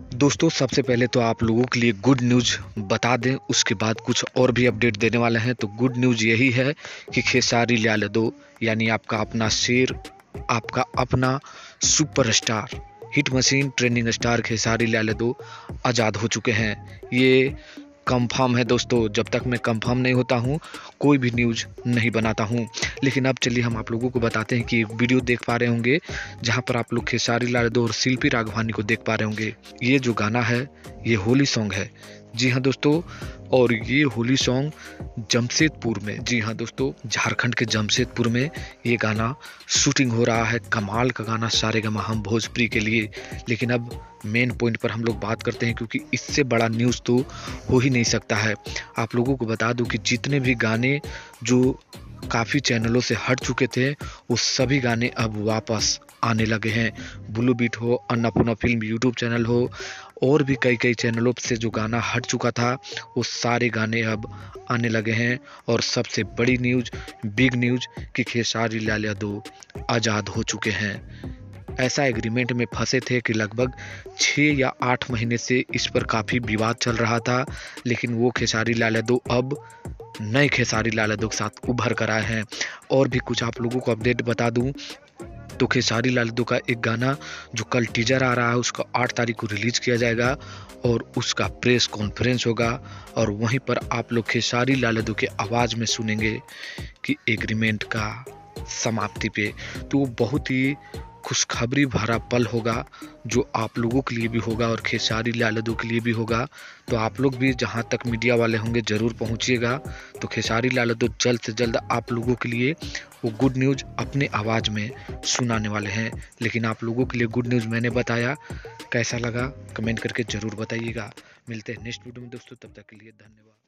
दोस्तों सबसे पहले तो आप लोगों के लिए गुड न्यूज़ बता दें, उसके बाद कुछ और भी अपडेट देने वाले हैं। तो गुड न्यूज़ यही है कि खेसारी लाल यादव यानी आपका अपना शेर, आपका अपना superstar, hit machine, trending star Khesari Lal Yadav आज़ाद हो चुके हैं। ये कंफर्म है दोस्तों। जब तक मैं कंफर्म नहीं होता हूँ कोई भी न्यूज़ नहीं बनाता हूँ। लेकिन अब चलिए हम आप लोगों को बताते हैं कि एक वीडियो देख पा रहे होंगे जहाँ पर आप लोग खेसारी लाल यादव और शिल्पी राघवानी को देख पा रहे होंगे। ये जो गाना है ये होली सॉन्ग है। जी हाँ दोस्तों, और ये होली सॉन्ग जमशेदपुर में, जी हाँ दोस्तों, झारखंड के जमशेदपुर में ये गाना शूटिंग हो रहा है। कमाल का गाना सारेगामा हम भोजपुरी के लिए। लेकिन अब मेन पॉइंट पर हम लोग बात करते हैं, क्योंकि इससे बड़ा न्यूज़ तो हो ही नहीं सकता है। आप लोगों को बता दूं कि जितने भी गाने जो काफ़ी चैनलों से हट चुके थे वो सभी गाने अब वापस आने लगे हैं। ब्लू बीट हो, अन्नपूर्णा फिल्म यूट्यूब चैनल हो, और भी कई कई चैनलों से जो गाना हट चुका था वो सारे गाने अब आने लगे हैं। और सबसे बड़ी न्यूज़, बिग न्यूज़, कि खेसारी लाल यादव आज़ाद हो चुके हैं। ऐसा एग्रीमेंट में फंसे थे कि लगभग 6 या 8 महीने से इस पर काफ़ी विवाद चल रहा था। लेकिन वो खेसारी लाल यादव अब नए खेसारी लाल यादव के साथ उभर कर आए हैं। और भी कुछ आप लोगों को अपडेट बता दूं तो खेसारी लाल यादव का एक गाना जो कल टीजर आ रहा है उसका 8 तारीख को रिलीज किया जाएगा और उसका प्रेस कॉन्फ्रेंस होगा। और वहीं पर आप लोग खेसारी लाल यादव के आवाज़ में सुनेंगे कि एग्रीमेंट का समाप्ति पे। तो वो बहुत ही खुशखबरी भरा पल होगा जो आप लोगों के लिए भी होगा और खेसारी लाल यादव के लिए भी होगा। तो आप लोग भी जहां तक मीडिया वाले होंगे ज़रूर पहुंचिएगा। तो खेसारी लाल यादव जल्द से जल्द आप लोगों के लिए वो गुड न्यूज़ अपने आवाज़ में सुनाने वाले हैं। लेकिन आप लोगों के लिए गुड न्यूज़ मैंने बताया, कैसा लगा कमेंट करके ज़रूर बताइएगा। मिलते हैं नेक्स्ट वीडियो में दोस्तों, तब तक के लिए धन्यवाद।